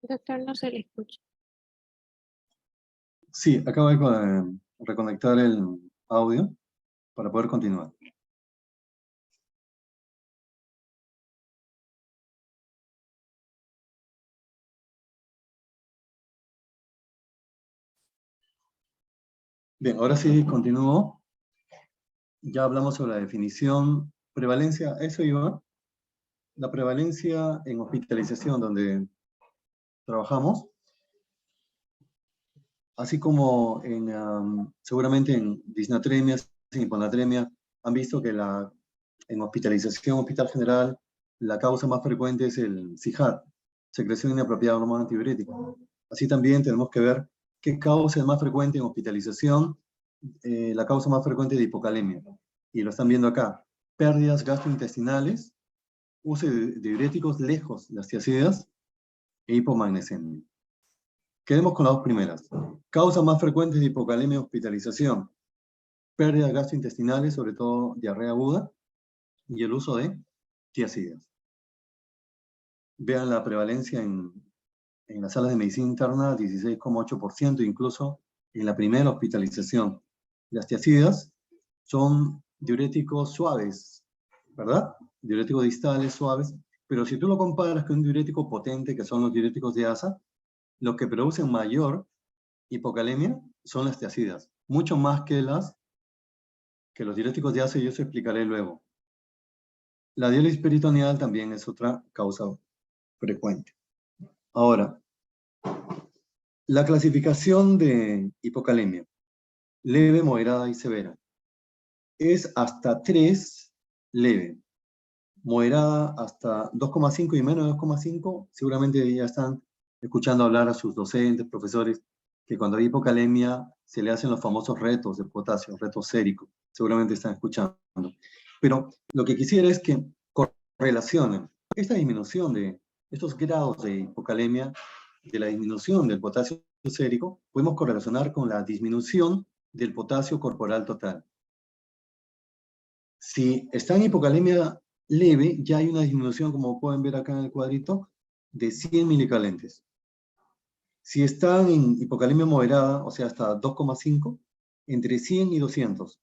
Doctor, no se le escucha. Sí, acabo de reconectar el audio para poder continuar. Bien, ahora sí continúo. Ya hablamos sobre la definición, prevalencia, eso iba. La prevalencia en hospitalización donde trabajamos, así como seguramente en disnatremia, en hiponatremia, han visto que en hospitalización, hospital general, la causa más frecuente es el CIJAR, secreción inapropiada de hormona antidiurética. Así también tenemos que ver qué causa es más frecuente en hospitalización, la causa más frecuente de hipocalemia. Y lo están viendo acá, pérdidas gastrointestinales, uso de diuréticos lejos, las tiacidas, e hipomagnesemia. Quedemos con las dos primeras. Causas más frecuentes de hipocalemia y hospitalización, pérdidas gastrointestinales, sobre todo diarrea aguda, y el uso de tiacidas. Vean la prevalencia en las salas de medicina interna, 16,8%, incluso en la primera hospitalización. Las tiacidas son diuréticos suaves, ¿verdad? Diuréticos distales suaves, pero si tú lo comparas con un diurético potente, que son los diuréticos de ASA, los que producen mayor hipocalemia son las tiacidas, mucho más que los diuréticos de ASA, y eso explicaré luego. La diálisis peritoneal también es otra causa frecuente. Ahora, la clasificación de hipocalemia, leve, moderada y severa, es hasta 3 leve, moderada hasta 2,5 y menos de 2,5, seguramente ya están escuchando hablar a sus docentes, profesores, que cuando hay hipocalemia se le hacen los famosos retos de potasio, retos séricos, seguramente están escuchando. Pero lo que quisiera es que correlacionen esta disminución de estos grados de hipocalemia, de la disminución del potasio sérico, podemos correlacionar con la disminución del potasio corporal total. Si está en hipocalemia leve, ya hay una disminución, como pueden ver acá en el cuadrito, de 100 milicalentes. Si están en hipocalemia moderada, o sea, hasta 2,5, entre 100 y 200.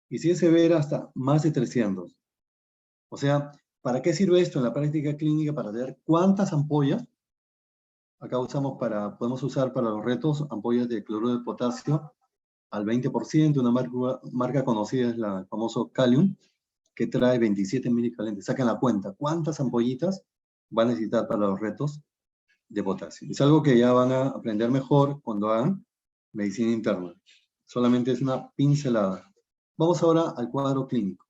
Y si es severa, hasta más de 300. O sea, ¿para qué sirve esto en la práctica clínica? Para ver cuántas ampollas. Acá podemos usar para los retos ampollas de cloruro de potasio al 20%. Una marca conocida es el famoso Calium, que trae 27 milicalentes. Saquen la cuenta, ¿cuántas ampollitas van a necesitar para los retos de potasio? Es algo que ya van a aprender mejor cuando hagan medicina interna. Solamente es una pincelada. Vamos ahora al cuadro clínico.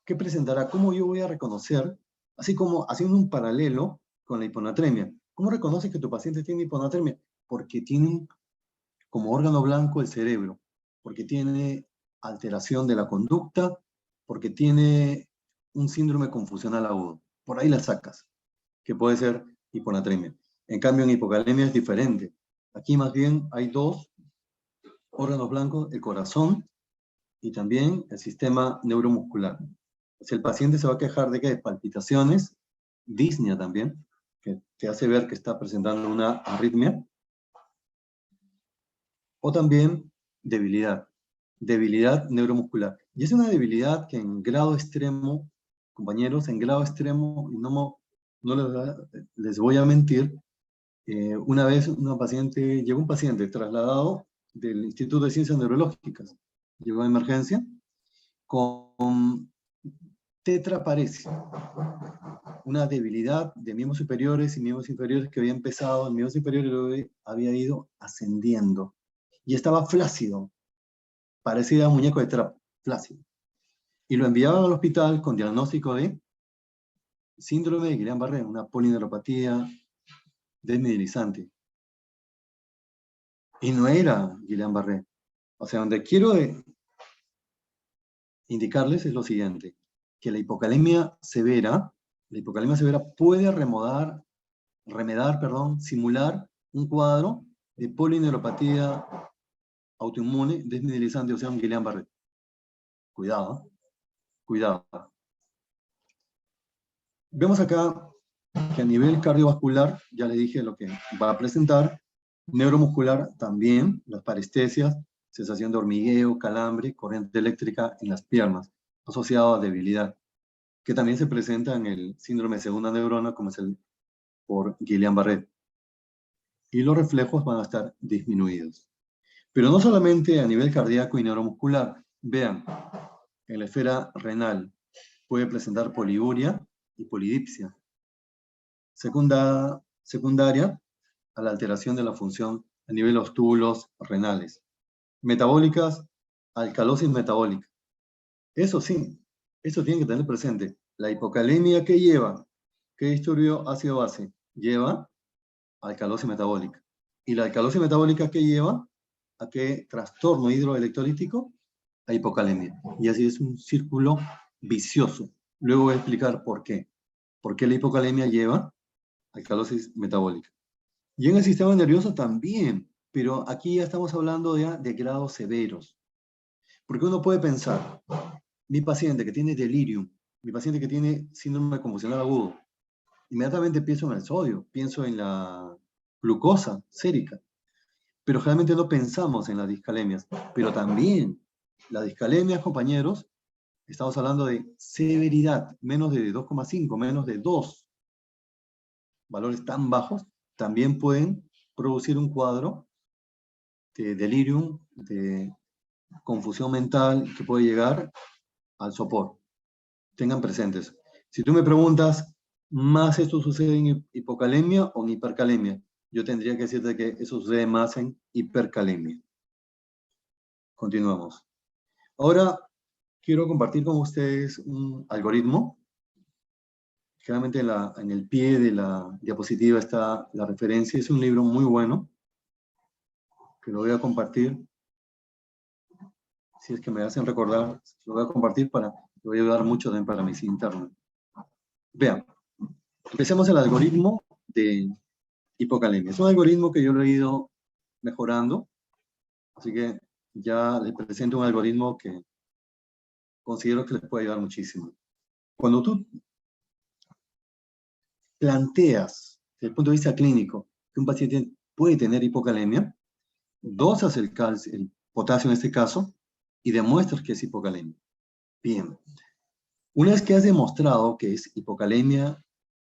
¿Qué presentará? ¿Cómo yo voy a reconocer, así como haciendo un paralelo con la hiponatremia? ¿Cómo reconoces que tu paciente tiene hiponatremia? Porque tienen como órgano blanco el cerebro, porque tiene alteración de la conducta, porque tiene un síndrome confusional agudo. Por ahí la sacas, que puede ser hiponatremia. En cambio, en hipocalemia es diferente. Aquí más bien hay dos órganos blancos, el corazón y también el sistema neuromuscular. Si el paciente se va a quejar de que hay palpitaciones, disnea también, que te hace ver que está presentando una arritmia, o también debilidad neuromuscular. Y es una debilidad que en grado extremo, compañeros, en grado extremo, y no les voy a mentir, una vez llegó un paciente trasladado del Instituto de Ciencias Neurológicas, llegó a emergencia, con tetraparesia, una debilidad de miembros superiores y miembros inferiores que había empezado, en miembros inferiores había ido ascendiendo, y estaba flácido, parecía un muñeco de trapo, flácido. Y lo enviaban al hospital con diagnóstico de síndrome de Guillain-Barré, una polineuropatía desmineralizante. Y no era Guillain-Barré. O sea, donde quiero indicarles es lo siguiente, que la hipocalemia severa puede simular un cuadro de polineuropatía autoinmune desmineralizante, o sea, un Guillain-Barré. Cuidado, cuidado. Vemos acá que a nivel cardiovascular, ya le dije lo que va a presentar, neuromuscular también, las parestesias, sensación de hormigueo, calambre, corriente eléctrica en las piernas, asociado a debilidad, que también se presenta en el síndrome de segunda neurona, como es el por Guillain-Barré. Y los reflejos van a estar disminuidos. Pero no solamente a nivel cardíaco y neuromuscular. Vean, en la esfera renal puede presentar poliuria y polidipsia, secundaria a la alteración de la función a nivel de los túbulos renales. Metabólicas, alcalosis metabólica. Eso sí, eso tienen que tener presente. La hipocalemia que lleva, ¿qué disturbio ácido-base? Lleva alcalosis metabólica. ¿Y la alcalosis metabólica qué lleva? ¿A qué trastorno hidroelectrolítico? A hipocalemia. Y así es un círculo vicioso. Luego voy a explicar por qué. ¿Por qué la hipocalemia lleva alcalosis metabólica? Y en el sistema nervioso también, pero aquí ya estamos hablando ya de grados severos. Porque uno puede pensar, mi paciente que tiene delirium, mi paciente que tiene síndrome confusional agudo, inmediatamente pienso en el sodio, pienso en la glucosa sérica, pero generalmente no pensamos en las discalemias. Pero también las discalemias, compañeros, estamos hablando de severidad, menos de 2,5, menos de 2, valores tan bajos, también pueden producir un cuadro de delirium, de confusión mental que puede llegar al sopor. Tengan presentes. Si tú me preguntas, ¿más esto sucede en hipocalemia o en hipercalemia? Yo tendría que decirte que eso sucede más en hipercalemia. Continuamos. Ahora quiero compartir con ustedes un algoritmo. Generalmente en el pie de la diapositiva está la referencia. Es un libro muy bueno que lo voy a compartir. Si es que me hacen recordar, lo voy a compartir lo voy a ayudar mucho también para mis internos. Vean, empecemos el algoritmo de hipocalemia. Es un algoritmo que yo lo he ido mejorando, así que ya les presento un algoritmo que considero que les puede ayudar muchísimo. Cuando tú planteas, desde el punto de vista clínico, que un paciente puede tener hipocalemia, dosas el potasio en este caso, y demuestras que es hipocalemia. Bien. Una vez que has demostrado que es hipocalemia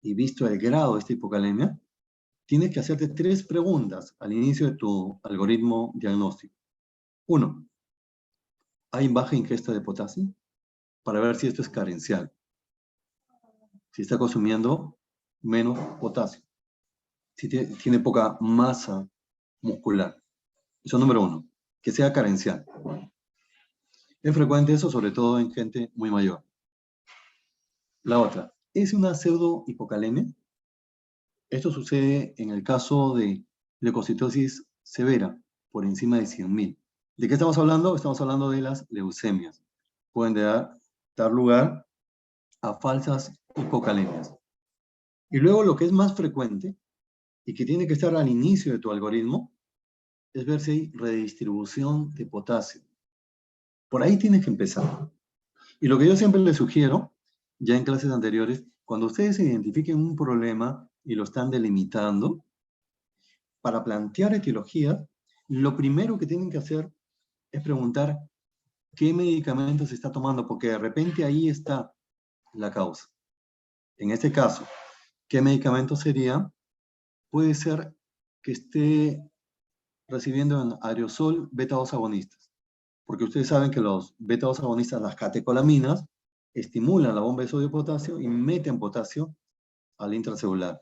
y visto el grado de esta hipocalemia, tienes que hacerte 3 preguntas al inicio de tu algoritmo diagnóstico. 1. ¿Hay baja ingesta de potasio? Para ver si esto es carencial. Si está consumiendo menos potasio. Si tiene poca masa muscular. Eso es número 1. Que sea carencial. Es frecuente eso, sobre todo en gente muy mayor. La otra, ¿es una pseudo-hipocalemia? Esto sucede en el caso de leucocitosis severa, por encima de 100.000. ¿De qué estamos hablando? Estamos hablando de las leucemias. Pueden dar lugar a falsas hipocalemias. Y luego lo que es más frecuente, y que tiene que estar al inicio de tu algoritmo, es ver si hay redistribución de potasio. Por ahí tienes que empezar. Y lo que yo siempre les sugiero, ya en clases anteriores, cuando ustedes identifiquen un problema y lo están delimitando, para plantear etiología, lo primero que tienen que hacer es preguntar qué medicamento se está tomando, porque de repente ahí está la causa. En este caso, ¿qué medicamento sería? Puede ser que esté recibiendo en aerosol beta-2 agonistas, porque ustedes saben que los beta-2 agonistas, las catecolaminas, estimulan la bomba de sodio-potasio y meten potasio al intracelular.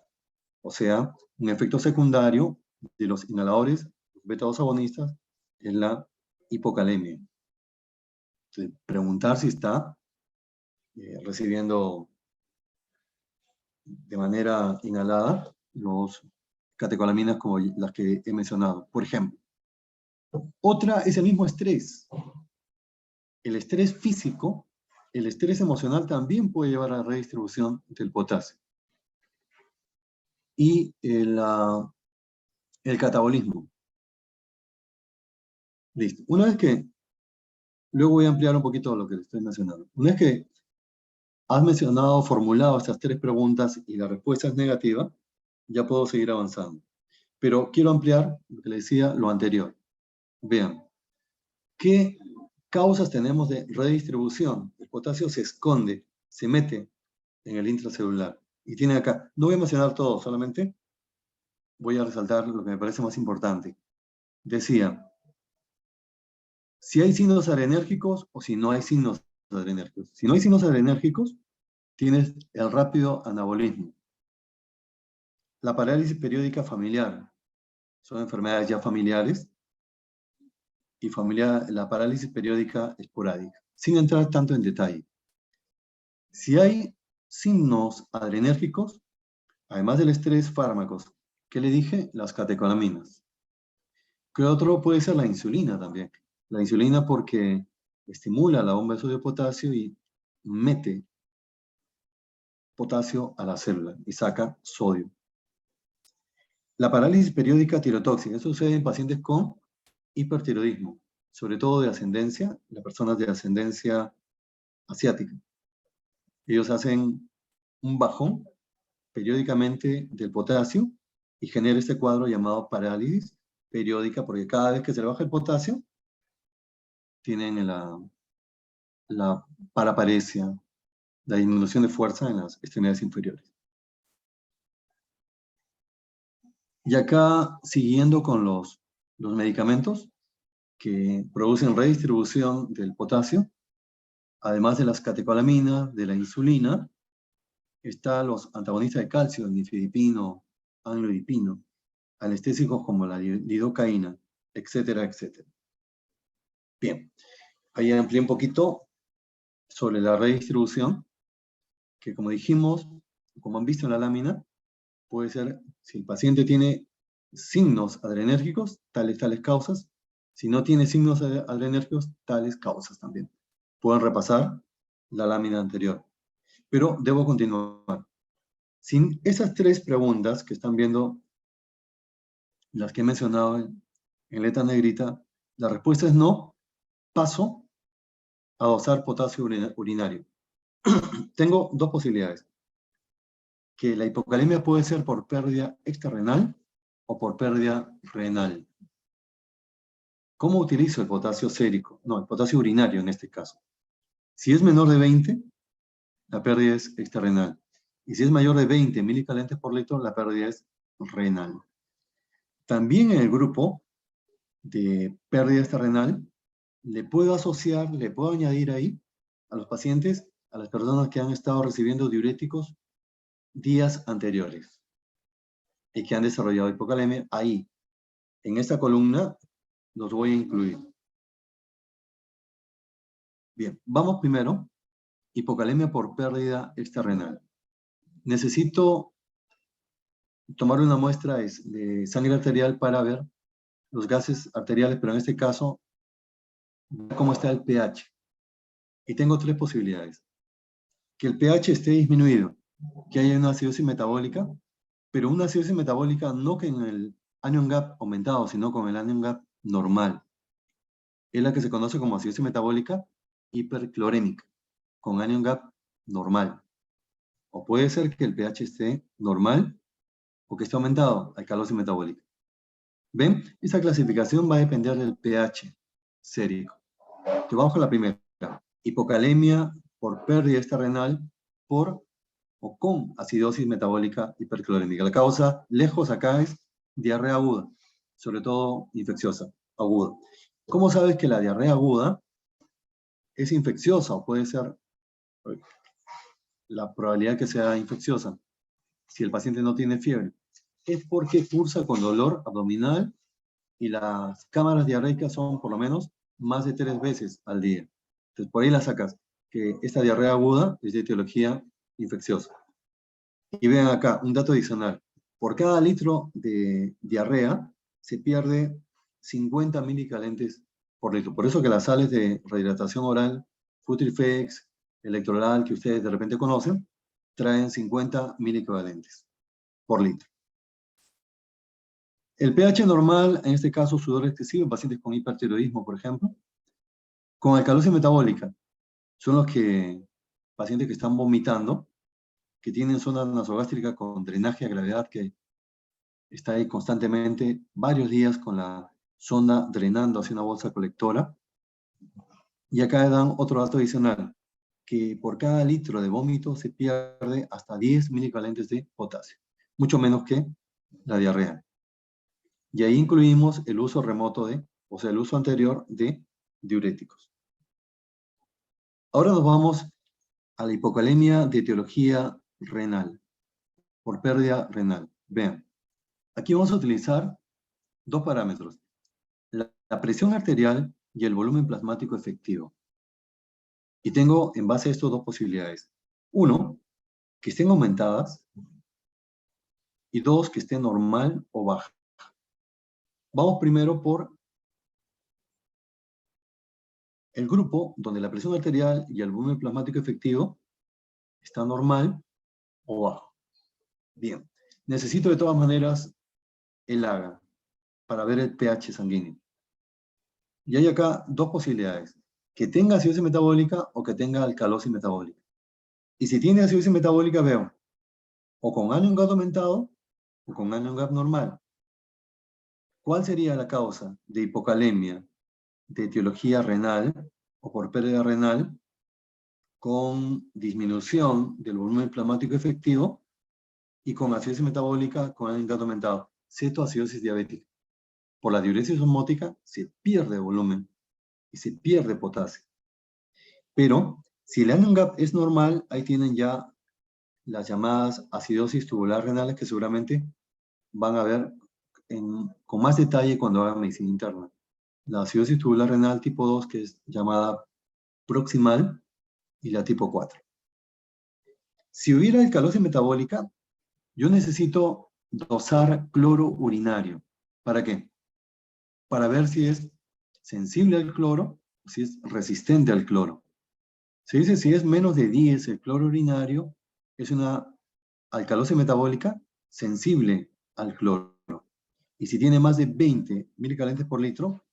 O sea, un efecto secundario de los inhaladores beta-2 agonistas es la hipocalemia. Entonces, preguntar si está recibiendo de manera inhalada los catecolaminas como las que he mencionado, por ejemplo. Otra es el mismo estrés. El estrés físico, el estrés emocional también puede llevar a la redistribución del potasio. Y el catabolismo. Listo. Una vez que, luego voy a ampliar un poquito lo que les estoy mencionando. Una vez que has mencionado, formulado estas 3 preguntas y la respuesta es negativa, ya puedo seguir avanzando. Pero quiero ampliar lo que le decía, lo anterior. Vean, ¿qué causas tenemos de redistribución? El potasio se esconde, se mete en el intracelular. Y tiene acá, no voy a mencionar todo, solamente voy a resaltar lo que me parece más importante. Decía, si hay signos adrenérgicos o si no hay signos adrenérgicos. Si no hay signos adrenérgicos, tienes el rápido anabolismo. La parálisis periódica familiar. Son enfermedades ya familiares. Y la parálisis periódica esporádica. Sin entrar tanto en detalle. Si hay signos adrenérgicos, además del estrés, fármacos. ¿Qué le dije? Las catecolaminas. ¿Qué otro puede ser? La insulina también. La insulina porque estimula la bomba de sodio potasio y mete potasio a la célula y saca sodio. La parálisis periódica tirotóxica. Eso sucede en pacientes con hipertiroidismo, sobre todo de ascendencia, las personas de ascendencia asiática. Ellos hacen un bajón periódicamente del potasio y genera este cuadro llamado parálisis periódica, porque cada vez que se le baja el potasio, tienen la paraparesia, la disminución de fuerza en las extremidades inferiores. Y acá, siguiendo con los medicamentos que producen redistribución del potasio, además de las catecolaminas, de la insulina, están los antagonistas de calcio, el nifedipino, amlodipino, anestésicos como la lidocaína, etcétera, etcétera. Bien, ahí amplié un poquito sobre la redistribución, que como dijimos, como han visto en la lámina, puede ser, si el paciente tiene signos adrenérgicos, tales causas. Si no tiene signos adrenérgicos, tales causas también. Pueden repasar la lámina anterior. Pero debo continuar. Sin esas 3 preguntas que están viendo, las que he mencionado en letra negrita, la respuesta es no, paso a dosar potasio urinario. Tengo 2 posibilidades. Que la hipocalemia puede ser por pérdida extrarrenal o por pérdida renal. ¿Cómo utilizo el potasio sérico? No, el potasio urinario en este caso. Si es menor de 20, la pérdida es extrarrenal. Y si es mayor de 20 milicalentes por litro, la pérdida es renal. También en el grupo de pérdida extrarrenal, le puedo asociar, le puedo añadir ahí a los pacientes, a las personas que han estado recibiendo diuréticos días anteriores y que han desarrollado hipocalemia. Ahí, en esta columna, los voy a incluir. Bien, vamos primero, hipocalemia por pérdida extrarrenal. Necesito tomar una muestra de sangre arterial para ver los gases arteriales, pero en este caso, cómo está el pH. Y tengo 3 posibilidades. Que el pH esté disminuido, que haya una acidosis metabólica, pero una acidosis metabólica no que en el anion gap aumentado, sino con el anion gap normal. Es la que se conoce como acidosis metabólica hiperclorémica, con anion gap normal. O puede ser que el pH esté normal o que esté aumentado, alcalosis metabólica. ¿Ven? Esa clasificación va a depender del pH sérico. Te vamos con la primera. Hipocalemia por pérdida extrarrenal por o con acidosis metabólica hiperclorémica. La causa, lejos acá, es diarrea aguda, sobre todo infecciosa, aguda. ¿Cómo sabes que la diarrea aguda es infecciosa o puede ser la probabilidad que sea infecciosa si el paciente no tiene fiebre? Es porque cursa con dolor abdominal y las cámaras diarreicas son por lo menos más de 3 veces al día. Entonces, por ahí la sacas, que esta diarrea aguda es de etiología infecciosa. Y vean acá, un dato adicional. Por cada litro de diarrea se pierde 50 milicalentes por litro. Por eso que las sales de rehidratación oral, Futrifex, Electroral, que ustedes de repente conocen, traen 50 miliequivalentes por litro. El pH normal, en este caso sudor excesivo en pacientes con hipertiroidismo, por ejemplo, con alcalosis metabólica, son los que pacientes que están vomitando, que tienen zona nasogástrica con drenaje a gravedad, que está ahí constantemente varios días con la sonda drenando hacia una bolsa colectora. Y acá dan otro dato adicional, que por cada litro de vómito se pierde hasta 10 milivalentes de potasio, mucho menos que la diarrea. Y ahí incluimos el uso remoto o sea, el uso anterior de diuréticos. Ahora nos vamos a la hipocalemia de etiología renal, por pérdida renal. Vean, aquí vamos a utilizar dos parámetros, la presión arterial y el volumen plasmático efectivo. Y tengo en base a esto dos posibilidades. Uno, que estén aumentadas, y dos, que esté normal o baja. Vamos primero por el grupo donde la presión arterial y el volumen plasmático efectivo está normal o bajo. Bien, necesito de todas maneras el AGA para ver el pH sanguíneo. Y hay acá dos posibilidades, que tenga acidosis metabólica o que tenga alcalosis metabólica. Y si tiene acidosis metabólica, veo o con anion gap aumentado o con anion gap normal. ¿Cuál sería la causa de hipocalemia de etiología renal o por pérdida renal con disminución del volumen plasmático efectivo y con acidosis metabólica con anion gap aumentado? Cetoacidosis diabética. Por la diuresis osmótica se pierde volumen y se pierde potasio. Pero si el anion gap es normal, ahí tienen ya las llamadas acidosis tubular renales que seguramente van a ver con más detalle cuando hagan medicina interna. La acidosis tubular renal tipo 2, que es llamada proximal, y la tipo 4. Si hubiera alcalosis metabólica, yo necesito dosar cloro urinario. ¿Para qué? Para ver si es sensible al cloro o si es resistente al cloro. Se dice si es menos de 10 el cloro urinario, es una alcalosis metabólica sensible al cloro. Y si tiene más de 20 milicalentes por litro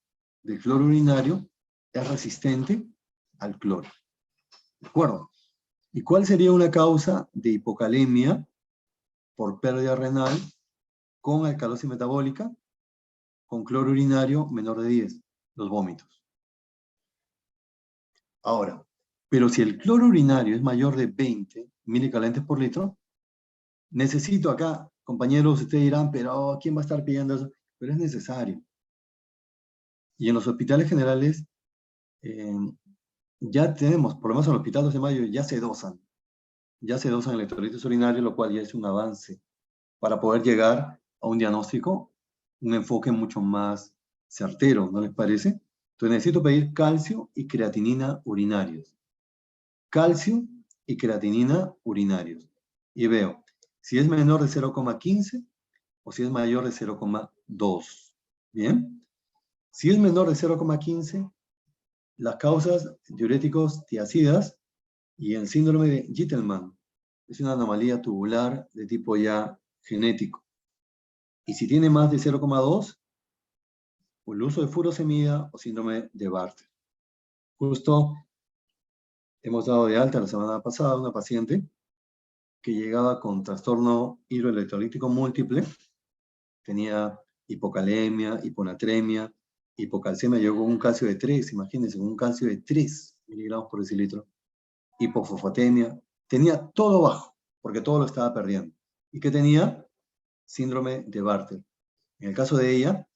de cloro urinario, es resistente al cloro. ¿De acuerdo? ¿Y cuál sería una causa de hipocalemia por pérdida renal con alcalosis metabólica, con cloro urinario menor de 10? Los vómitos. Ahora, pero si el cloro urinario es mayor de 20 milicalentes por litro, necesito acá, compañeros, ustedes dirán, pero ¿quién va a estar pidiendo eso? Pero es necesario. Y en los hospitales generales, ya tenemos, por lo menos en el Hospital 12 de Mayo, ya se dosan electrolitos urinarios, lo cual ya es un avance para poder llegar a un diagnóstico, un enfoque mucho más certero, ¿no les parece? Entonces necesito pedir calcio y creatinina urinarios. Calcio y creatinina urinarios. Y veo si es menor de 0,15 o si es mayor de 0,2. ¿Bien? Si es menor de 0,15, las causas diuréticos tiacidas y el síndrome de Gitelman. Es una anomalía tubular de tipo ya genético. Y si tiene más de 0,2, el uso de furosemida o síndrome de Bartter. Justo hemos dado de alta la semana pasada a una paciente que llegaba con trastorno hidroelectrolítico múltiple, tenía hipocalemia, hiponatremia, hipocalcemia, llegó con un calcio de 3, imagínense, con un calcio de 3 miligramos por decilitro, hipofosfatemia, tenía todo bajo, porque todo lo estaba perdiendo. ¿Y qué tenía? Síndrome de Bartter. En el caso de ella,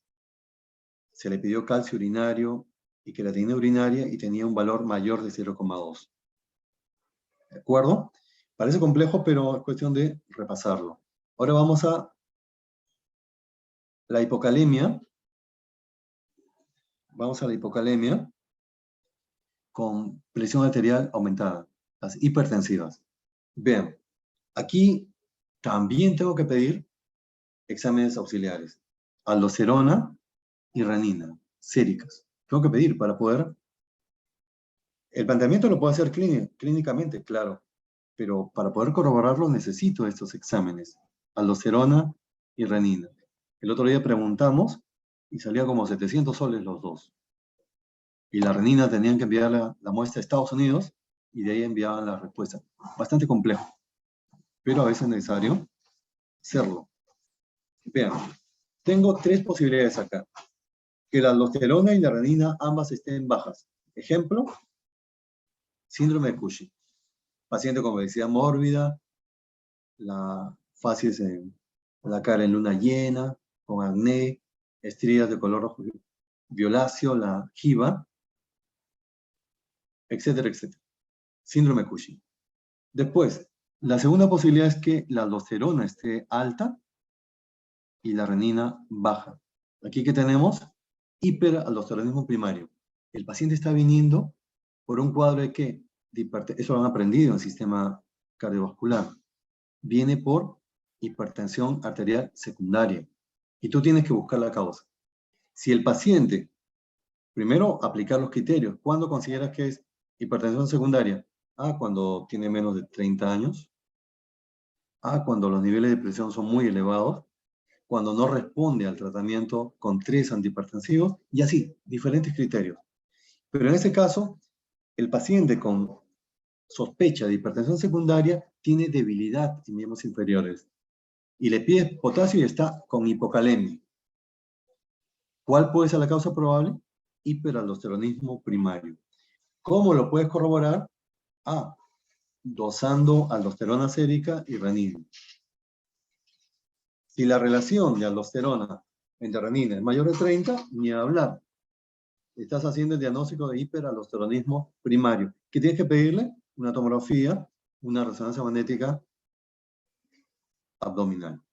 se le pidió calcio urinario y creatinina urinaria y tenía un valor mayor de 0,2. ¿De acuerdo? Parece complejo, pero es cuestión de repasarlo. Ahora vamos a la hipocalemia. Vamos a la hipocalemia con presión arterial aumentada, las hipertensivas. Vean, aquí también tengo que pedir exámenes auxiliares, aldosterona y renina, séricas. Tengo que pedir para poder... El planteamiento lo puedo hacer clínicamente, claro, pero para poder corroborarlo necesito estos exámenes, aldosterona y renina. El otro día preguntamos y salía como 700 soles los dos. Y la renina tenían que enviar la muestra a Estados Unidos y de ahí enviaban la respuesta. Bastante complejo, pero a veces es necesario hacerlo. Vean, tengo tres posibilidades acá. Que la aldosterona y la renina ambas estén bajas. Ejemplo, síndrome de Cushing. Paciente con obesidad mórbida, la facies en la cara en luna llena, con acné, estrías de color rojo violáceo, la jiba, etcétera, etcétera. Síndrome de Cushing. Después, la segunda posibilidad es que la aldosterona esté alta y la renina baja. Aquí que tenemos hiperaldosteronismo primario. El paciente está viniendo por un cuadro de ¿qué? Eso lo han aprendido en el sistema cardiovascular. Viene por hipertensión arterial secundaria. Y tú tienes que buscar la causa. Si el paciente, primero aplicar los criterios. ¿Cuándo consideras que es hipertensión secundaria? Cuando tiene menos de 30 años. Cuando los niveles de presión son muy elevados. Cuando no responde al tratamiento con 3 antihipertensivos. Y así, diferentes criterios. Pero en este caso, el paciente con sospecha de hipertensión secundaria tiene debilidad en miembros inferiores. Y le pides potasio y está con hipocalemia. ¿Cuál puede ser la causa probable? Hiperaldosteronismo primario. ¿Cómo lo puedes corroborar? Dosando aldosterona sérica y renina. Si la relación de aldosterona entre renina es mayor de 30, ni hablar. Estás haciendo el diagnóstico de hiperaldosteronismo primario. ¿Qué tienes que pedirle? Una tomografía, una resonancia magnética abdominal.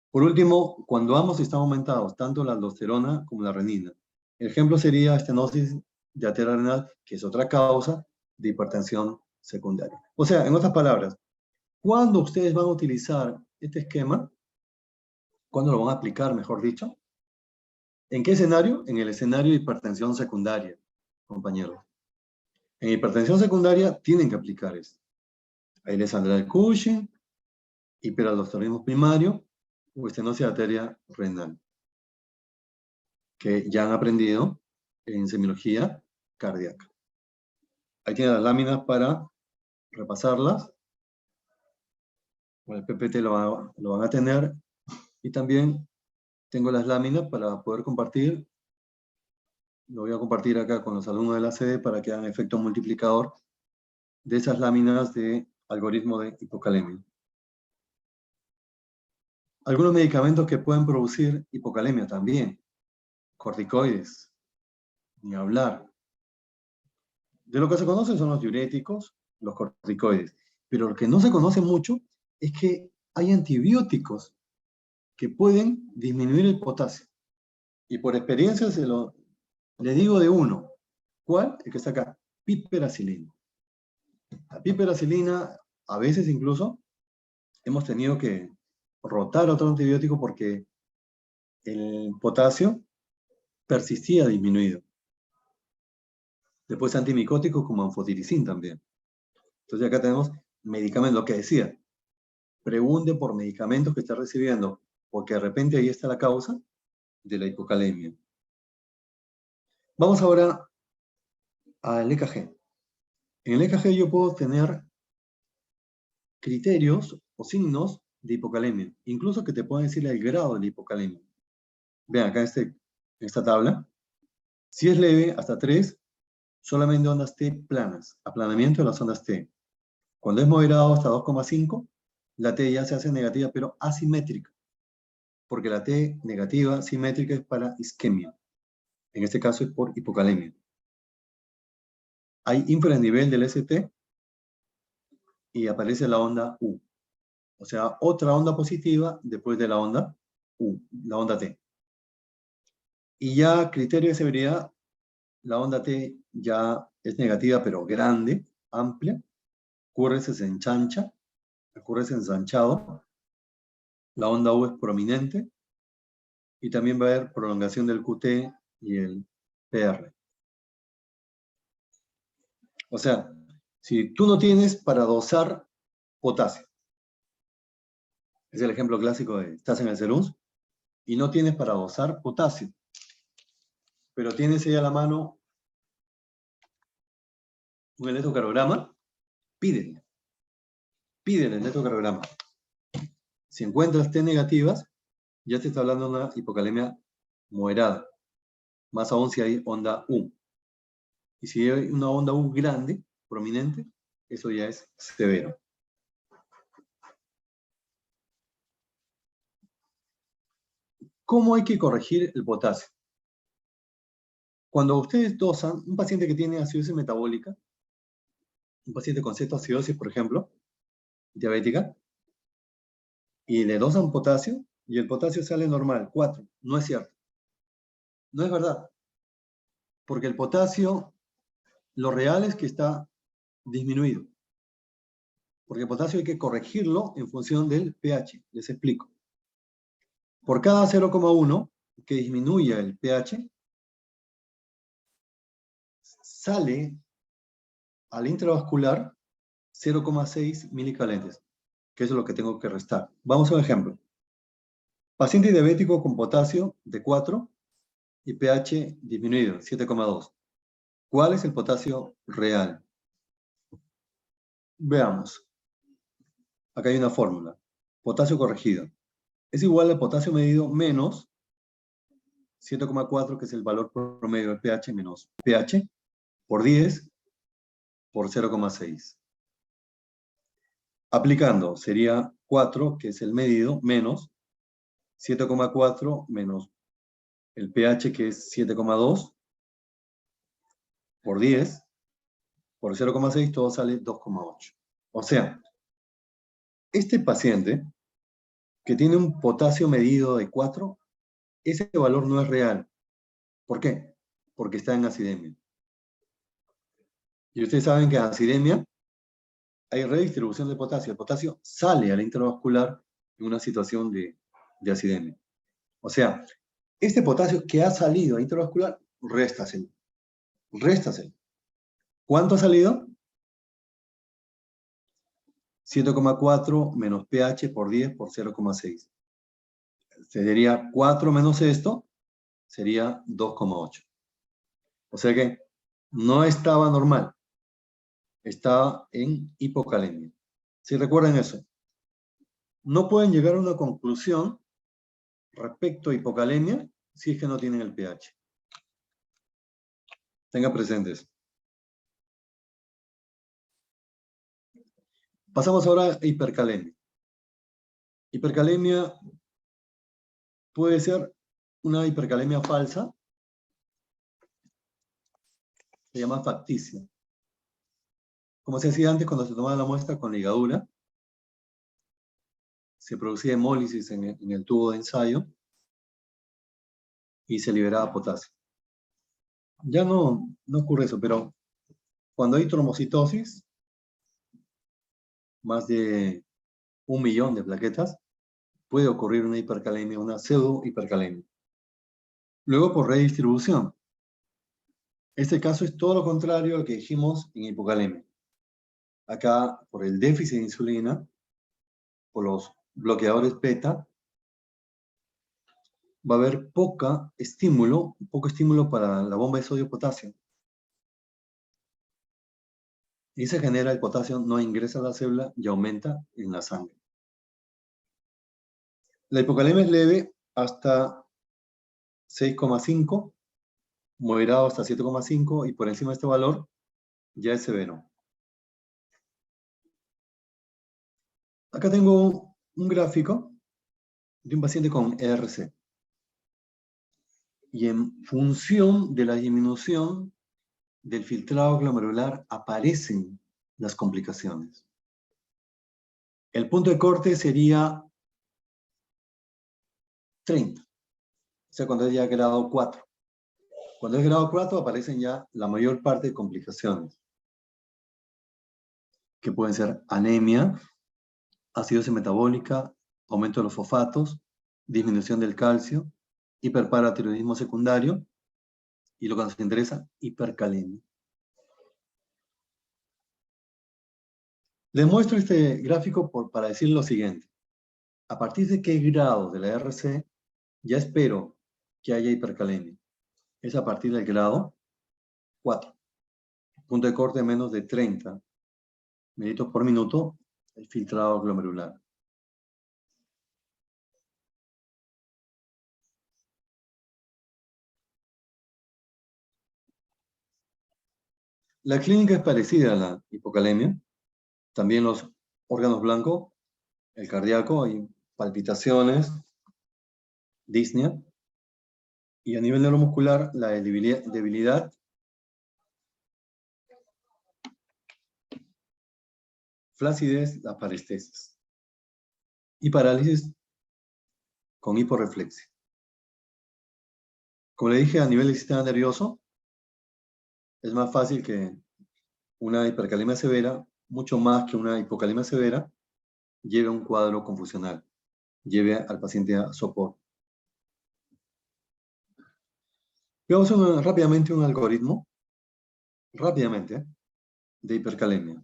Por último, cuando ambos están aumentados, tanto la aldosterona como la renina. El ejemplo sería estenosis de arteria renal, que es otra causa de hipertensión secundaria. O sea, en otras palabras, ¿cuándo ustedes van a utilizar este esquema? ¿Cuándo lo van a aplicar, mejor dicho? ¿En qué escenario? En el escenario de hipertensión secundaria, compañeros. En hipertensión secundaria tienen que aplicar esto. Ahí les saldrá el Cushing, hiperaldosteronismo primario o estenosis de arteria renal, que ya han aprendido en semiología cardíaca. Ahí tienen las láminas para repasarlas. Con el PPT lo van a tener. Y también tengo las láminas para poder compartir. Lo voy a compartir acá con los alumnos de la sede para que hagan efecto multiplicador de esas láminas de algoritmo de hipocalemia. Algunos medicamentos que pueden producir hipocalemia también. Corticoides. Ni hablar. De lo que se conoce son los diuréticos, los corticoides. Pero lo que no se conoce mucho es que hay antibióticos que pueden disminuir el potasio. Y por experiencia le digo de uno. ¿Cuál? El que está acá. Piperacilina. La piperacilina, a veces incluso, hemos tenido que rotar otro antibiótico porque el potasio persistía disminuido. Después antimicóticos como anfotericin también. Entonces acá tenemos medicamentos, lo que decía. Pregunte por medicamentos que está recibiendo, porque de repente ahí está la causa de la hipocalemia. Vamos ahora al EKG. En el EKG yo puedo tener criterios o signos de hipocalemia, incluso que te pueden decir el grado de la hipocalemia. Vean acá en esta tabla. Si es leve, hasta 3, solamente ondas T planas, aplanamiento de las ondas T. Cuando es moderado hasta 2,5, la T ya se hace negativa, pero asimétrica, porque la T negativa simétrica es para isquemia. En este caso es por hipocalemia. Hay infranivel del ST y aparece la onda U. O sea, otra onda positiva después de la onda U, la onda T. Y ya criterio de severidad, la onda T ya es negativa, pero grande, amplia. QRS se enchancha, el QRS ensanchado. La onda U es prominente. Y también va a haber prolongación del QT y el PR. O sea, si tú no tienes para dosar potasio, es el ejemplo clásico de estás en el CERUNS y no tienes para dosar potasio, pero tienes ahí a la mano un electrocardiograma, Pídele el electrocardiograma. Si encuentras T negativas, ya te está hablando de una hipocalemia moderada. Más aún si hay onda U. Y si hay una onda U grande, prominente, eso ya es severo. ¿Cómo hay que corregir el potasio? Cuando ustedes dosan, un paciente que tiene acidosis metabólica, un paciente con cetoacidosis, por ejemplo, diabética, y le dosan potasio, y el potasio sale normal, 4. No es cierto. No es verdad. Porque el potasio, lo real es que está disminuido. Porque el potasio hay que corregirlo en función del pH. Les explico. Por cada 0,1 que disminuya el pH, sale al intravascular 0,6 milicalentes, que eso es lo que tengo que restar. Vamos a un ejemplo. Paciente diabético con potasio de 4 y pH disminuido, 7,2. ¿Cuál es el potasio real? Veamos. Acá hay una fórmula. Potasio corregido. Es igual al potasio medido menos 7,4, que es el valor promedio del pH, menos pH, por 10 por 0,6. Aplicando, sería 4, que es el medido, menos 7,4 menos el pH, que es 7,2, por 10, por 0,6, todo sale 2,8. O sea, este paciente que tiene un potasio medido de 4, ese valor no es real. ¿Por qué? Porque está en acidemia. Y ustedes saben que en acidemia hay redistribución de potasio. El potasio sale al intravascular en una situación de acidemia. O sea, este potasio que ha salido al intravascular, réstaselo. Réstaselo. ¿Cuánto ha salido? 7,4 menos pH por 10 por 0,6. Sería 4 menos esto, sería 2,8. O sea que no estaba normal. Estaba en hipocalemia. Si recuerdan eso, no pueden llegar a una conclusión respecto a hipocalemia si es que no tienen el pH. Tengan presentes. Pasamos ahora a hipercalemia. Hipercalemia puede ser una hipercalemia falsa, se llama facticia. Como se hacía antes cuando se tomaba la muestra con ligadura, se producía hemólisis en el tubo de ensayo y se liberaba potasio. Ya no ocurre eso, pero cuando hay trombocitosis, más de 1 millón de plaquetas, puede ocurrir una hipercalemia, una pseudo-hipercalemia. Luego, por redistribución. Este caso es todo lo contrario al que dijimos en hipocalemia. Acá, por el déficit de insulina, por los bloqueadores beta, va a haber poco estímulo para la bomba de sodio-potasio. Y se genera el potasio, no ingresa a la célula y aumenta en la sangre. La hipocalemia es leve hasta 6,5, moderado hasta 7,5 y por encima de este valor ya es severo. Acá tengo un gráfico de un paciente con ERC. Y en función de la disminución del filtrado glomerular aparecen las complicaciones. El punto de corte sería 30. O sea, cuando es ya grado 4. Cuando es grado 4 aparecen ya la mayor parte de complicaciones, que pueden ser anemia, acidosis metabólica, aumento de los fosfatos, disminución del calcio, hiperparatiroidismo secundario y lo que nos interesa, hipercalemia. Les muestro este gráfico para decir lo siguiente. A partir de qué grado de la RC ya espero que haya hipercalemia. Es a partir del grado 4. Punto de corte menos de 30. mililitros por minuto el filtrado glomerular. La clínica es parecida a la hipocalemia. También los órganos blancos, el cardíaco, hay palpitaciones, disnea. Y a nivel neuromuscular, la debilidad, flacidez, las parestesis. Y parálisis con hiporreflexia. Como le dije, a nivel del sistema nervioso, es más fácil que una hipercalemia severa, mucho más que una hipocalemia severa, lleve a un cuadro confusional, lleve al paciente a sopor. Vamos a hacer rápidamente un algoritmo, de hipercalemia.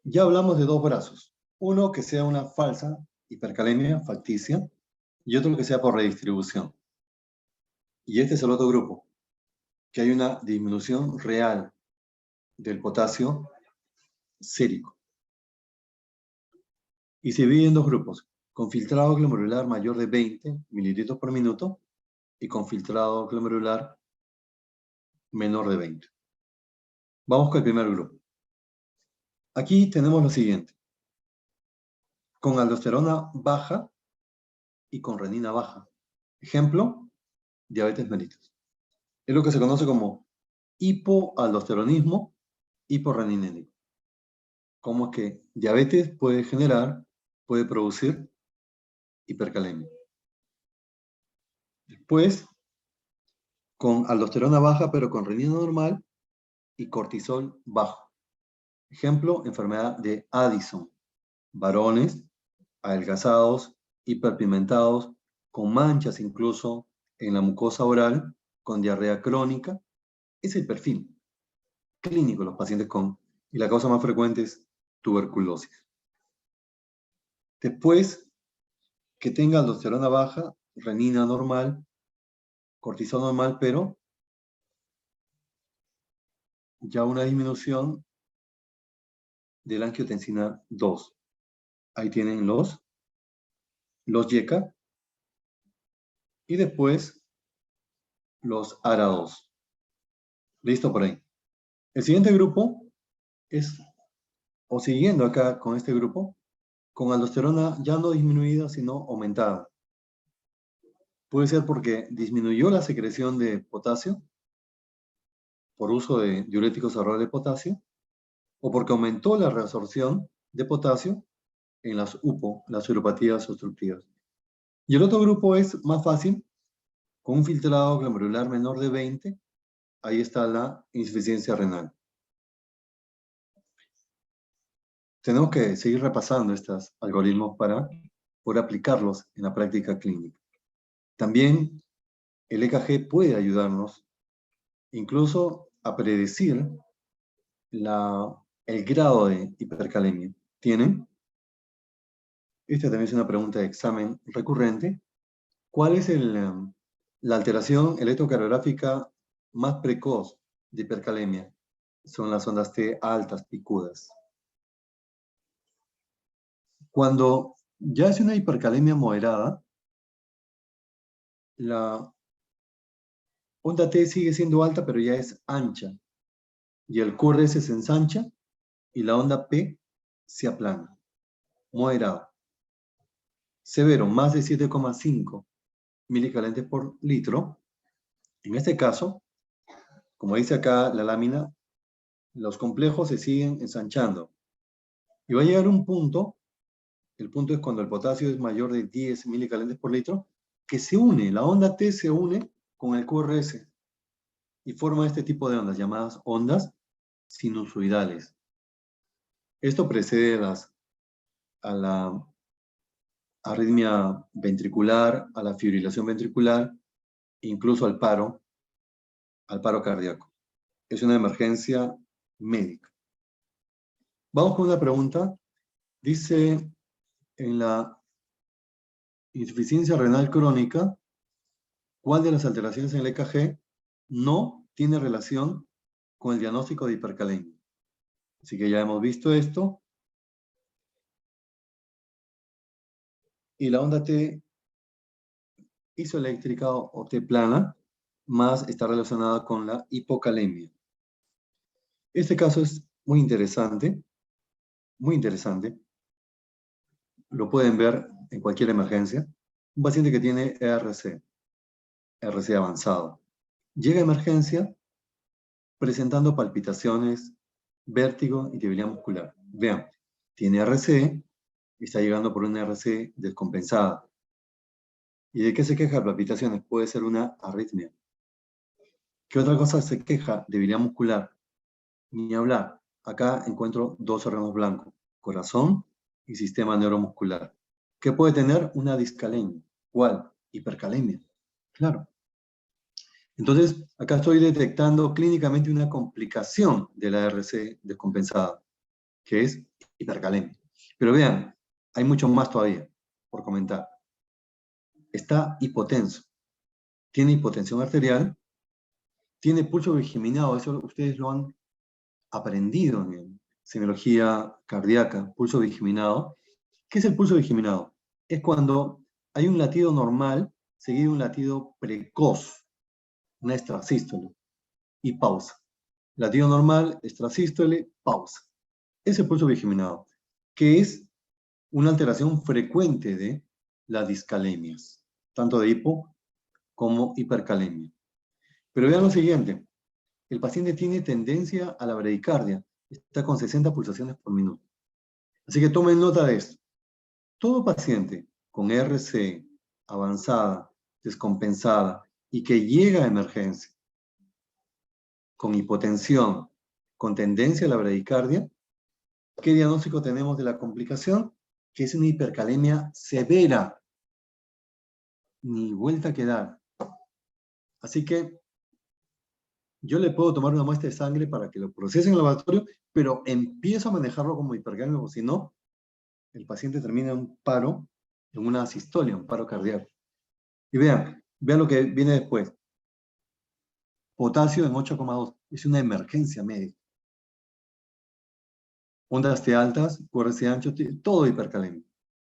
Ya hablamos de dos brazos. Uno que sea una falsa hipercalemia facticia y otro que sea por redistribución. Y este es el otro grupo, que hay una disminución real del potasio sérico. Y se divide en dos grupos, con filtrado glomerular mayor de 20 mililitros por minuto y con filtrado glomerular menor de 20. Vamos con el primer grupo. Aquí tenemos lo siguiente. Con aldosterona baja y con renina baja. Ejemplo, diabetes mellitus. Es lo que se conoce como hipoaldosteronismo hiporreninémico. Como es que diabetes puede producir hipercalemia. Después, con aldosterona baja pero con renina normal y cortisol bajo. Ejemplo, enfermedad de Addison. Varones, adelgazados, hiperpigmentados, con manchas incluso en la mucosa oral, con diarrea crónica. Es el perfil clínico de los pacientes con, y la causa más frecuente es tuberculosis. Después, que tenga aldosterona baja, renina normal, cortisol normal, pero ya una disminución de la angiotensina 2. Ahí tienen los YECA y después los ARA2. Listo por ahí. El siguiente grupo es, o siguiendo acá con este grupo, con aldosterona ya no disminuida, sino aumentada. Puede ser porque disminuyó la secreción de potasio por uso de diuréticos orales de potasio, o porque aumentó la reabsorción de potasio en las UPO, las uropatías obstructivas. Y el otro grupo es más fácil, con un filtrado glomerular menor de 20, ahí está la insuficiencia renal. Tenemos que seguir repasando estos algoritmos para poder aplicarlos en la práctica clínica. También el EKG puede ayudarnos incluso a predecir el grado de hipercalemia. ¿Tienen? Esta también es una pregunta de examen recurrente. ¿Cuál es la alteración electrocardiográfica más precoz de hipercalemia? Son las ondas T altas, picudas. Cuando ya es una hipercalemia moderada, la onda T sigue siendo alta, pero ya es ancha. Y el QRS se ensancha y la onda P se aplana. Moderado. Severo, más de 7,5 milicalentes por litro. En este caso, como dice acá la lámina, los complejos se siguen ensanchando. Y va a llegar un punto, el punto es cuando el potasio es mayor de 10 milicalentes por litro, que se une, la onda T se une con el QRS y forma este tipo de ondas, llamadas ondas sinusoidales. Esto precede a la arritmia ventricular, a la fibrilación ventricular, incluso al paro cardíaco. Es una emergencia médica. Vamos con una pregunta. Dice, en la insuficiencia renal crónica, ¿cuál de las alteraciones en el EKG no tiene relación con el diagnóstico de hipercalemia? Así que ya hemos visto esto. Y la onda T isoeléctrica o T plana, más está relacionada con la hipocalemia. Este caso es muy interesante, muy interesante. Lo pueden ver en cualquier emergencia. Un paciente que tiene RC avanzado. Llega a emergencia presentando palpitaciones, vértigo y debilidad muscular. Vean, tiene RC, está llegando por una RC descompensada. ¿Y de qué se queja? Palpitaciones. Puede ser una arritmia. ¿Qué otra cosa se queja? Debilidad muscular. Ni hablar. Acá encuentro dos órganos blancos, corazón y sistema neuromuscular. ¿Qué puede tener? Una discalemia. ¿Cuál? Hipercalemia. Claro. Entonces, acá estoy detectando clínicamente una complicación de la RC descompensada, que es hipercalemia. Pero vean, hay mucho más todavía por comentar. Está hipotenso. Tiene hipotensión arterial, tiene pulso bigeminado, eso ustedes lo han aprendido en semiología cardíaca, pulso bigeminado. ¿Qué es el pulso bigeminado? Es cuando hay un latido normal seguido de un latido precoz, una extrasístole, y pausa. Latido normal, extrasístole, pausa. Ese es el pulso bigeminado, que es una alteración frecuente de las discalemias, tanto de hipo como hipercalemia. Pero vean lo siguiente, el paciente tiene tendencia a la bradicardia, está con 60 pulsaciones por minuto. Así que tomen nota de esto. Todo paciente con RC avanzada, descompensada y que llega a emergencia con hipotensión, con tendencia a la bradicardia, ¿qué diagnóstico tenemos de la complicación? Que es una hipercalemia severa. Ni vuelta que dar. Así que yo le puedo tomar una muestra de sangre para que lo procese en el laboratorio, pero empiezo a manejarlo como hipercalemia, porque si no, el paciente termina en un paro, en una asistolia, un paro cardíaco. Y vean lo que viene después. Potasio en 8,2. Es una emergencia médica. Ondas T altas, QRS ancho, todo hipercalemia.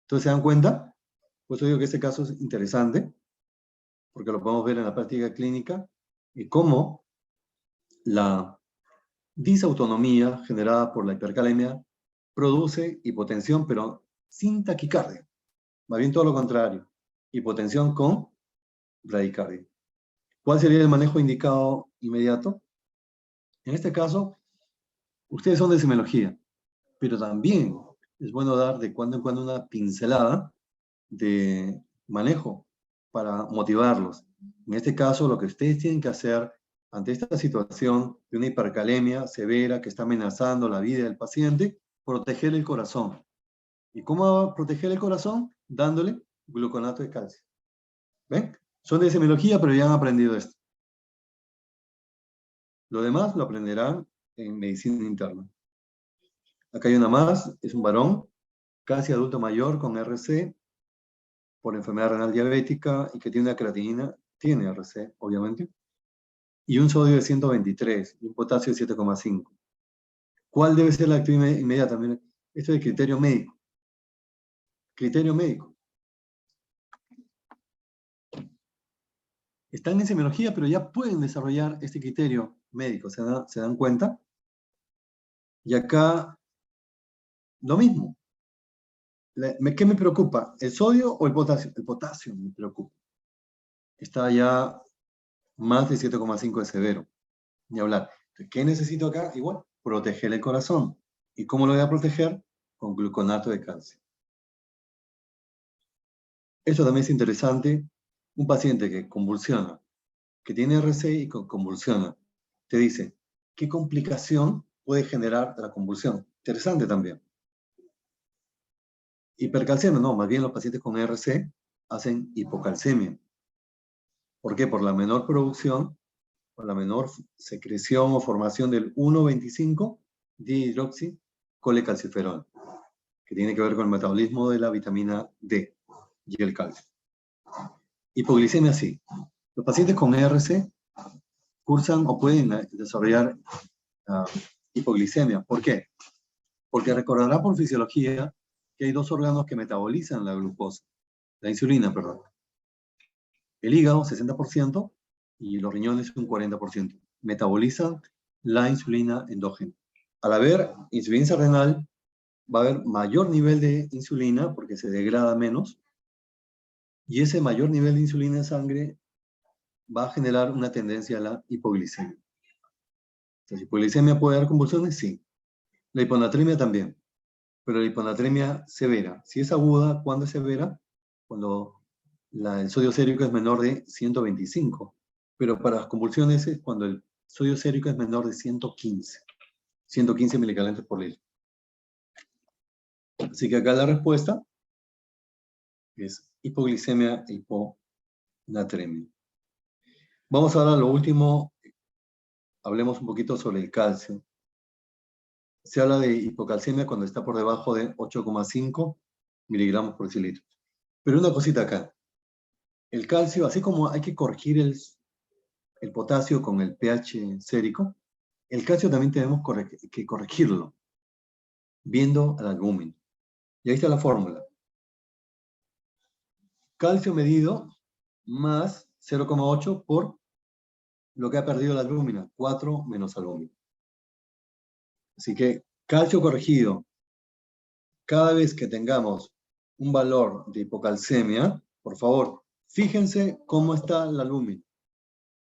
Entonces, ¿se dan cuenta? Pues yo digo que este caso es interesante, porque lo podemos ver en la práctica clínica, y cómo la disautonomía generada por la hipercalemia produce hipotensión, pero sin taquicardia. Más bien todo lo contrario. Hipotensión con bradicardia. ¿Cuál sería el manejo indicado inmediato? En este caso, ustedes son de semiología, pero también es bueno dar de cuando en cuando una pincelada de manejo para motivarlos. En este caso, lo que ustedes tienen que hacer ante esta situación de una hipercalemia severa que está amenazando la vida del paciente, proteger el corazón. ¿Y cómo proteger el corazón? Dándole gluconato de calcio. ¿Ven? Son de semiología, pero ya han aprendido esto. Lo demás lo aprenderán en medicina interna. Acá hay una más, es un varón, casi adulto mayor con RC, por enfermedad renal diabética y que tiene una creatinina, tiene RC, obviamente, y un sodio de 123 y un potasio de 7,5. ¿Cuál debe ser la actividad inmediata? Miren, esto es criterio médico. Criterio médico. Están en semiología, pero ya pueden desarrollar este criterio médico, ¿se dan cuenta? Y acá, lo mismo. ¿Qué me preocupa? ¿El sodio o el potasio? El potasio me preocupa. Está ya más de 7,5 de severo. Ni hablar. ¿Qué necesito acá? Igual, proteger el corazón. ¿Y cómo lo voy a proteger? Con gluconato de calcio. Esto también es interesante. Un paciente que convulsiona, que tiene RC y convulsiona, te dice, ¿qué complicación puede generar la convulsión? Interesante también. Hipercalcemia, no, más bien los pacientes con RC hacen hipocalcemia. ¿Por qué? Por la menor producción, por la menor secreción o formación del 1,25 dihidroxicolecalciferol, que tiene que ver con el metabolismo de la vitamina D y el calcio. Hipoglicemia sí. Los pacientes con ERC cursan o pueden desarrollar hipoglicemia. ¿Por qué? Porque recordará por fisiología que hay dos órganos que metabolizan la glucosa, la insulina, perdón. El hígado, 60%, y los riñones, un 40%. Metabolizan la insulina endógena. Al haber insuficiencia renal, va a haber mayor nivel de insulina porque se degrada menos, y ese mayor nivel de insulina en sangre va a generar una tendencia a la hipoglicemia. Entonces, ¿hipoglicemia puede dar convulsiones? Sí. La hiponatremia también, pero la hiponatremia severa. Si es aguda, ¿cuándo es severa? Cuando el sodio sérico es menor de 125. Pero para las convulsiones es cuando el sodio sérico es menor de 115 milicalentos por litro. Así que acá la respuesta es hipoglicemia e hiponatremia. Vamos ahora a lo último. Hablemos un poquito sobre el calcio. Se habla de hipocalcemia cuando está por debajo de 8,5 miligramos por decilitro. Pero una cosita acá. El calcio, así como hay que corregir el potasio con el pH sérico, el calcio también tenemos que corregirlo, viendo al albúmina. Y ahí está la fórmula. Calcio medido más 0,8 por lo que ha perdido la albúmina, 4 menos albúmina. Así que calcio corregido, cada vez que tengamos un valor de hipocalcemia, por favor, fíjense cómo está la albúmina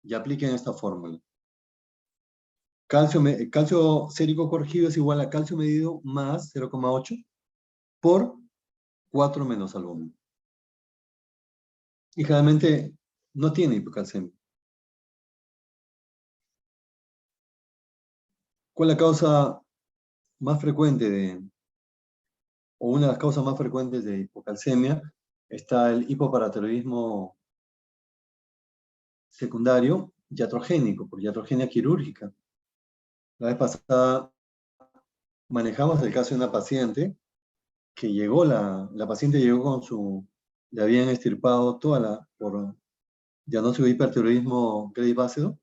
y apliquen esta fórmula. Calcio sérico corregido es igual a calcio medido más 0,8 por 4 menos albúmina. Y generalmente no tiene hipocalcemia. ¿Cuál es la causa más frecuente o una de las causas más frecuentes de hipocalcemia? Está el hipoparatiroidismo secundario iatrogénico, por iatrogenia quirúrgica. La vez pasada manejamos el caso de una paciente que llegó, la paciente llegó con le habían extirpado por diagnóstico de hipertiroidismo grave ácido,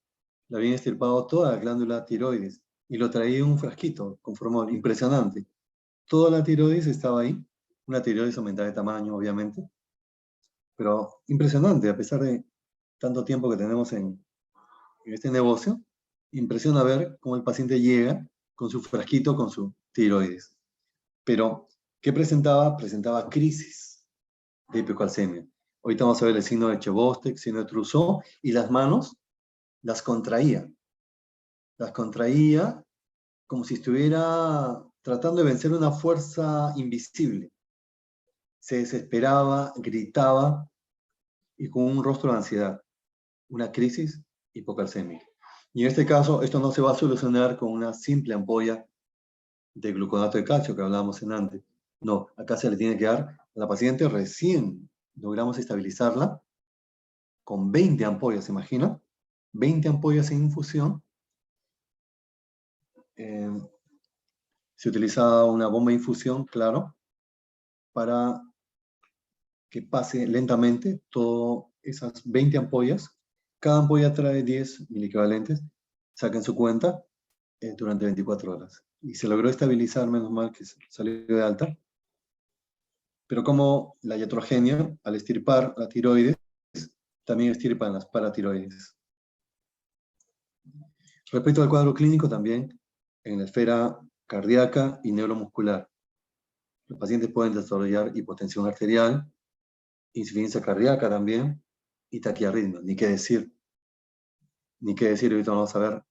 le habían extirpado toda la glándula tiroides y lo traía en un frasquito con formol, impresionante. Toda la tiroides estaba ahí, una tiroides aumentada de tamaño, obviamente, pero impresionante, a pesar de tanto tiempo que tenemos en este negocio, impresiona ver cómo el paciente llega con su frasquito, con su tiroides. Pero, ¿qué presentaba? Presentaba crisis de hipocalcemia. Ahorita vamos a ver el signo de Chebostek, signo de Trousseau, y las manos las contraía. Las contraía como si estuviera tratando de vencer una fuerza invisible. Se desesperaba, gritaba, y con un rostro de ansiedad. Una crisis hipocalcémica. Y en este caso, esto no se va a solucionar con una simple ampolla de gluconato de calcio que hablábamos en antes. No, acá se le tiene que dar a la paciente recién logramos estabilizarla con 20 ampollas, ¿se imagina? 20 ampollas en infusión. Se utiliza una bomba de infusión, claro, para que pase lentamente todas esas 20 ampollas. Cada ampolla trae 10 miliequivalentes. Saquen su cuenta durante 24 horas. Y se logró estabilizar, menos mal que salió de alta. Pero como la iatrogenia, al extirpar la tiroides, también extirpan las paratiroides. Respecto al cuadro clínico también, en la esfera cardíaca y neuromuscular. Los pacientes pueden desarrollar hipotensión arterial, insuficiencia cardíaca también, y taquiarritmia, ni qué decir. Ni qué decir, ahorita vamos a ver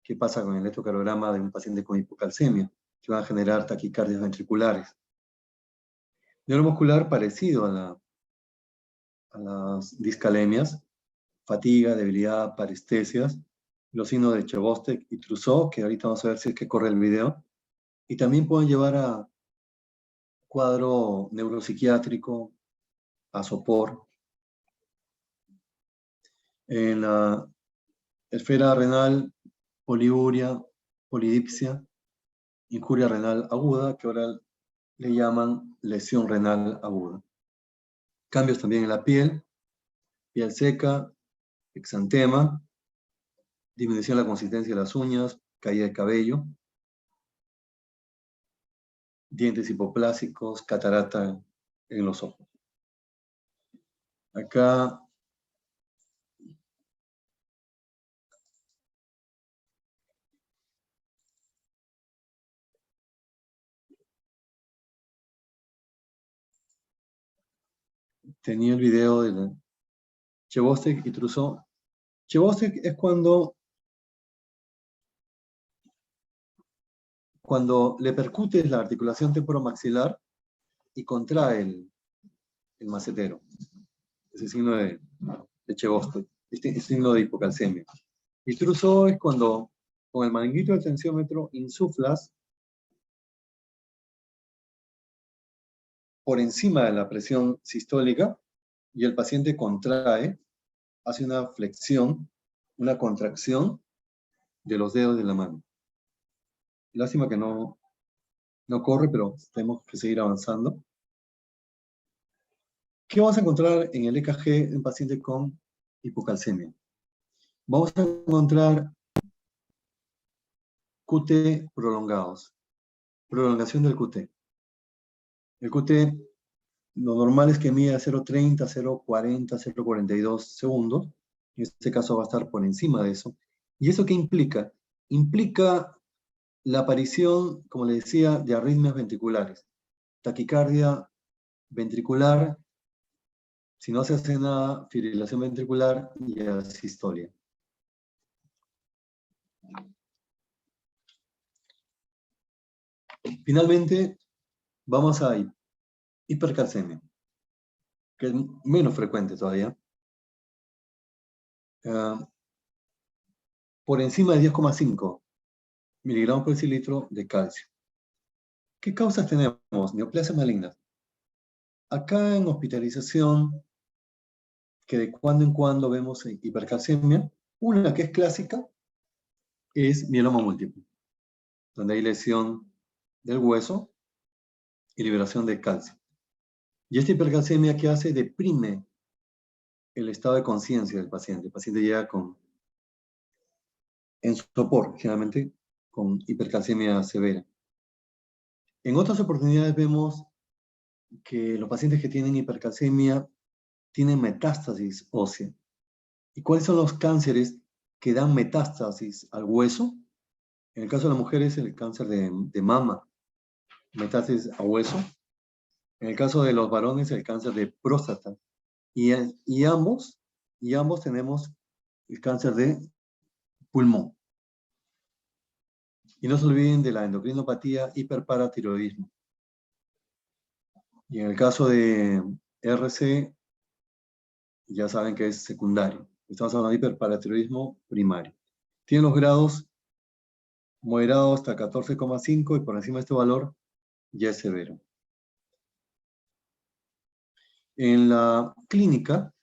qué pasa con el electrocardiograma de un paciente con hipocalcemia, que va a generar taquicardias ventriculares. Neuromuscular parecido a las discalemias, fatiga, debilidad, parestesias, los signos de Chebostek y Trousseau, que ahorita vamos a ver si es que corre el video, y también pueden llevar a cuadro neuropsiquiátrico, a sopor. En la esfera renal, poliuria, polidipsia, injuria renal aguda, que ahora le llaman lesión renal aguda. Cambios también en la piel seca, exantema, disminución de la consistencia de las uñas, caída de cabello, dientes hipoplásicos, catarata en los ojos. Acá tenía el video de Chvostek y Trousseau. Chvostek es cuando le percutes la articulación temporomaxilar y contrae el macetero. Ese signo de Chvostek, este signo de hipocalcemia. Y Trousseau es cuando con el manguito del tensiómetro insuflas por encima de la presión sistólica y el paciente contrae, hace una flexión, una contracción de los dedos de la mano. Lástima que no corre, pero tenemos que seguir avanzando. ¿Qué vamos a encontrar en el EKG en paciente con hipocalcemia? Vamos a encontrar QT prolongados, prolongación del QT. El QT, lo normal es que mida 0,30, 0,40, 0,42 segundos. En este caso va a estar por encima de eso. ¿Y eso qué implica? Implica la aparición, como le decía, de arritmias ventriculares. Taquicardia ventricular, si no se hace nada, fibrilación ventricular y asistolia. Finalmente, vamos a hipercalcemia, que es menos frecuente todavía. Por encima de 10,5 miligramos por decilitro de calcio. ¿Qué causas tenemos? Neoplasias malignas. Acá en hospitalización, que de cuando en cuando vemos hipercalcemia, una que es clásica es mieloma múltiple, donde hay lesión del hueso y liberación de calcio. Y esta hipercalcemia, ¿qué hace? Deprime el estado de conciencia del paciente. El paciente llega en sopor, generalmente con hipercalcemia severa. En otras oportunidades vemos que los pacientes que tienen hipercalcemia tienen metástasis ósea. ¿Y cuáles son los cánceres que dan metástasis al hueso? En el caso de las mujeres, el cáncer de mama, metástasis a hueso. En el caso de los varones, el cáncer de próstata. Y ambos tenemos el cáncer de pulmón. Y no se olviden de la endocrinopatía hiperparatiroidismo. Y en el caso de RC, ya saben que es secundario. Estamos hablando de hiperparatiroidismo primario. Tiene los grados moderados hasta 14,5 y por encima de este valor ya es severo. En la clínica,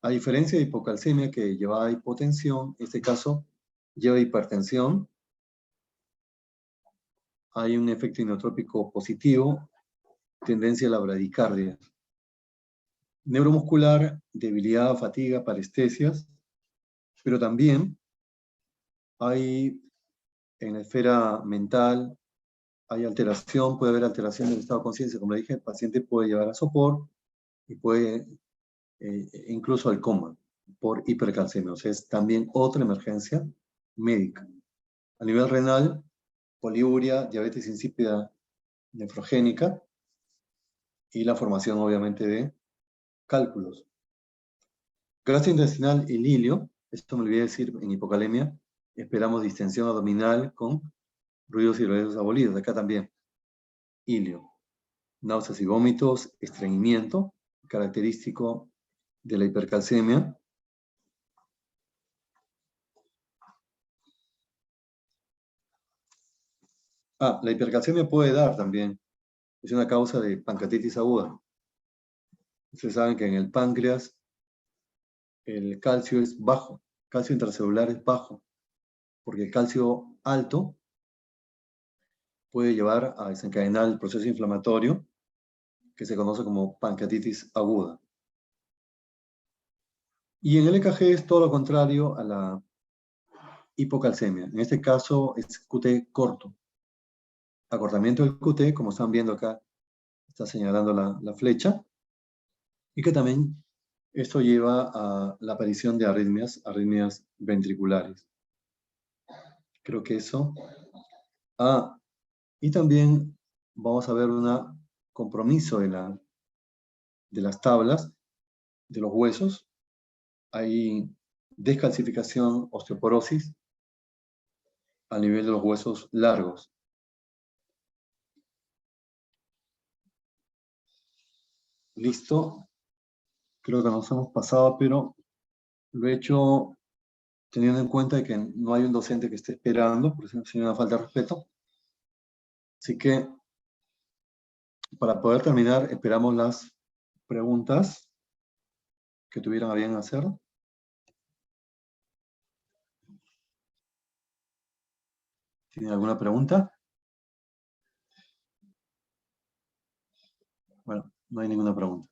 a diferencia de hipocalcemia que lleva a hipotensión, en este caso lleva hipertensión, hay un efecto inotrópico positivo, tendencia a la bradicardia. Neuromuscular, debilidad, fatiga, parestesias, pero también hay en la esfera mental, hay alteración, puede haber alteración del estado de conciencia, como le dije, el paciente puede llevar a sopor y puede incluso al coma por hipercalcemia, o sea, es también otra emergencia médica. A nivel renal, poliuria, diabetes insípida nefrogénica y la formación, obviamente, de cálculos. Gastrointestinal y ilio, esto me olvidé decir en hipocalemia, esperamos distensión abdominal con ruidos y ruidos abolidos, acá también. Ilio, náuseas y vómitos, estreñimiento, característico de la hipercalcemia. La hipercalcemia puede dar también, es una causa de pancreatitis aguda. Ustedes saben que en el páncreas el calcio es bajo, calcio intracelular es bajo, porque el calcio alto puede llevar a desencadenar el proceso inflamatorio que se conoce como pancreatitis aguda. Y en el EKG es todo lo contrario a la hipocalcemia. En este caso es QT corto. acortamiento del QT, como están viendo acá, está señalando la flecha, y que también esto lleva a la aparición de arritmias ventriculares. Creo que eso. Y también vamos a ver un compromiso de las tablas, de los huesos. Hay descalcificación, osteoporosis a nivel de los huesos largos. Listo. Creo que nos hemos pasado, pero lo he hecho teniendo en cuenta que no hay un docente que esté esperando, por eso sería una falta de respeto. Así que, para poder terminar, esperamos las preguntas que tuvieran a bien hacer. ¿Tienen alguna pregunta? Bueno, no hay ninguna pregunta.